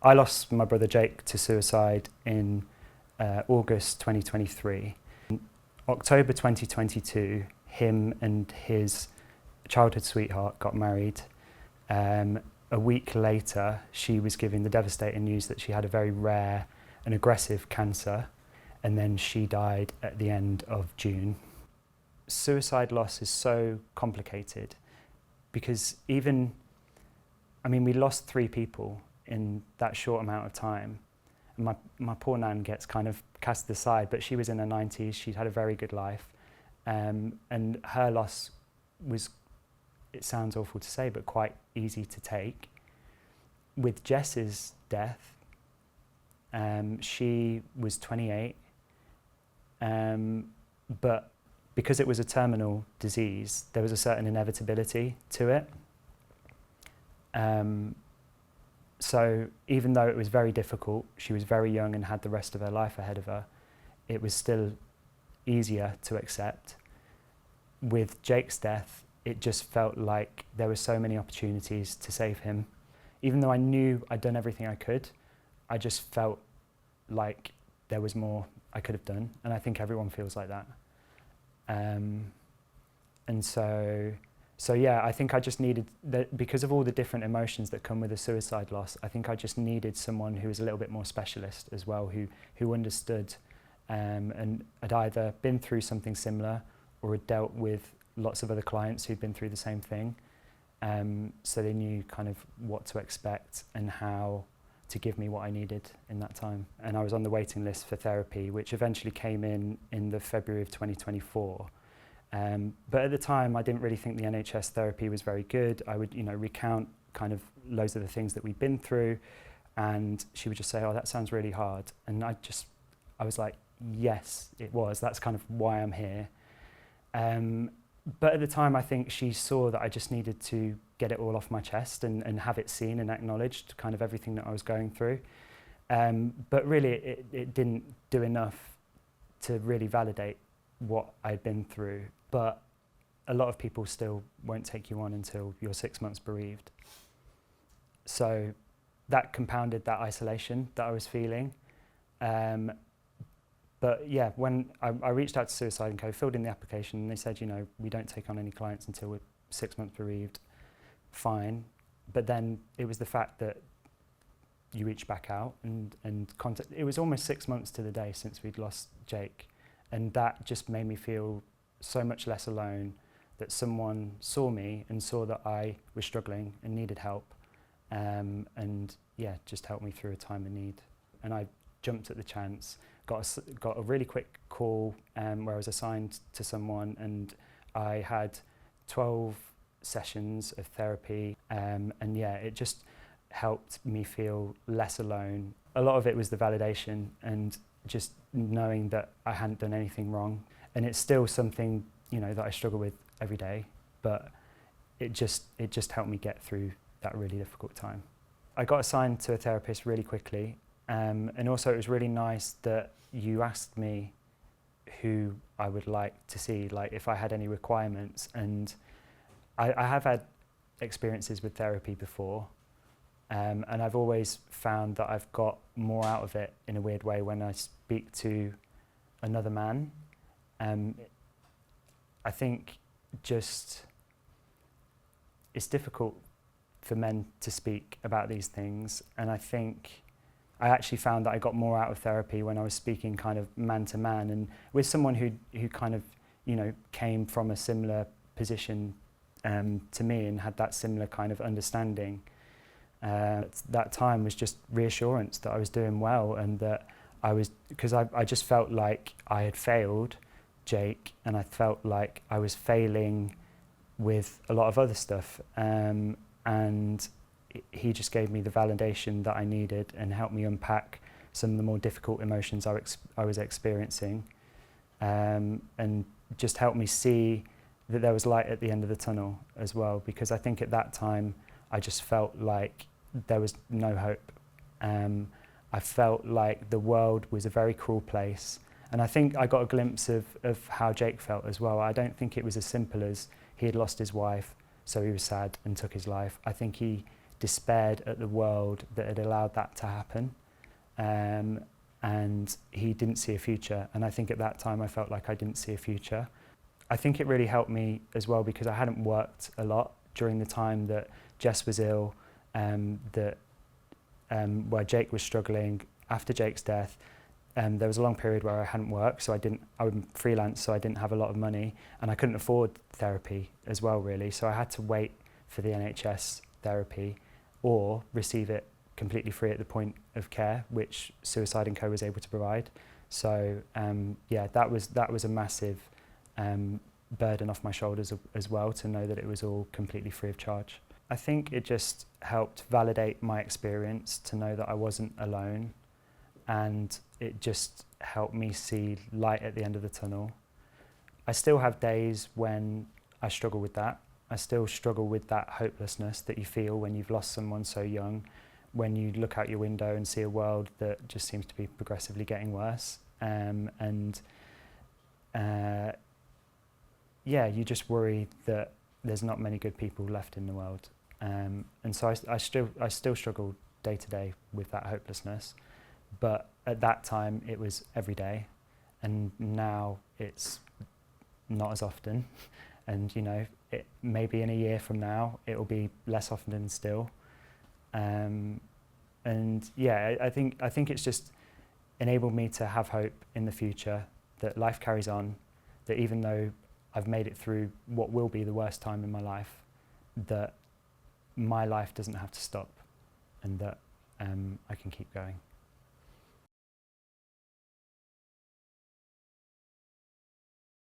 I lost my brother Jake to suicide in August 2023. In October 2022, him and his childhood sweetheart got married. A week later, she was given the devastating news that she had a very rare and aggressive cancer, and then she died at the end of June. Suicide loss is so complicated because we lost 3 people in that short amount of time. And my poor nan gets kind of cast aside, but she was in her 90s, she'd had a very good life. And her loss was, it sounds awful to say, but quite easy to take. With Jess's death, she was 28, but because it was a terminal disease, there was a certain inevitability to it. So even though it was very difficult, she was very young and had the rest of her life ahead of her, it was still easier to accept. With Jake's death, it just felt like there were so many opportunities to save him. Even though I knew I'd done everything I could, I just felt like there was more I could have done, and I think everyone feels like that. And so yeah, I think I just needed, because of all the different emotions that come with a suicide loss, I think I just needed someone who was a little bit more specialist as well, who understood and had either been through something similar or had dealt with lots of other clients who'd been through the same thing. So they knew kind of what to expect and how to give me what I needed in that time. And I was on the waiting list for therapy, which eventually came in the February of 2024. But at the time, I didn't really think the NHS therapy was very good. I would, recount kind of loads of the things that we'd been through, and she would just say, "Oh, that sounds really hard." And I was like, yes, it was. That's kind of why I'm here. But at the time, I think she saw that I just needed to get it all off my chest and have it seen and acknowledged, kind of everything that I was going through. But really, it didn't do enough to really validate what I'd been through. But a lot of people still won't take you on until you're 6 months bereaved. So that compounded that isolation that I was feeling. But yeah, when I reached out to Suicide&Co, filled in the application, and they said, we don't take on any clients until we're 6 months bereaved. Fine. But then it was the fact that you reach back out and contact. It was almost 6 months to the day since we'd lost Jake. And that just made me feel so much less alone, that someone saw me and saw that I was struggling and needed help. And yeah, just helped me through a time of need. And I jumped at the chance, got a really quick call where I was assigned to someone, and I had 12 sessions of therapy. And yeah, it just helped me feel less alone. A lot of it was the validation and just knowing that I hadn't done anything wrong. And it's still something, that I struggle with every day, but it just helped me get through that really difficult time. I got assigned to a therapist really quickly, and also it was really nice that you asked me who I would like to see, like if I had any requirements. And I have had experiences with therapy before, and I've always found that I've got more out of it in a weird way when I speak to another man. I think just it's difficult for men to speak about these things, and I think I actually found that I got more out of therapy when I was speaking kind of man to man and with someone who kind of came from a similar position to me and had that similar kind of understanding. That time was just reassurance that I was doing well, and that because I just felt like I had failed Jake, and I felt like I was failing with a lot of other stuff, and he just gave me the validation that I needed and helped me unpack some of the more difficult emotions I was experiencing, and just helped me see that there was light at the end of the tunnel as well, because I think at that time I just felt like there was no hope. I felt like the world was a very cruel place, and I think I got a glimpse of how Jake felt as well. I don't think it was as simple as he had lost his wife, so he was sad and took his life. I think he despaired at the world that had allowed that to happen. And he didn't see a future. And I think at that time I felt like I didn't see a future. I think it really helped me as well because I hadn't worked a lot during the time that Jess was ill, where Jake was struggling. After Jake's death, there was a long period where I hadn't worked, so I was freelance, so I didn't have a lot of money, and I couldn't afford therapy as well, really. So I had to wait for the NHS therapy or receive it completely free at the point of care, which Suicide&Co was able to provide. So yeah, that was a massive burden off my shoulders as well, to know that it was all completely free of charge. I think it just helped validate my experience, to know that I wasn't alone, and it just helped me see light at the end of the tunnel. I still have days when I struggle with that. I still struggle with that hopelessness that you feel when you've lost someone so young, when you look out your window and see a world that just seems to be progressively getting worse. Yeah, you just worry that there's not many good people left in the world. And so I still struggle day to day with that hopelessness. But at that time it was every day, and now it's not as often. And you know, maybe in a year from now it will be less often still. And yeah, I think it's just enabled me to have hope in the future, that life carries on, that even though I've made it through what will be the worst time in my life, that my life doesn't have to stop, and that I can keep going.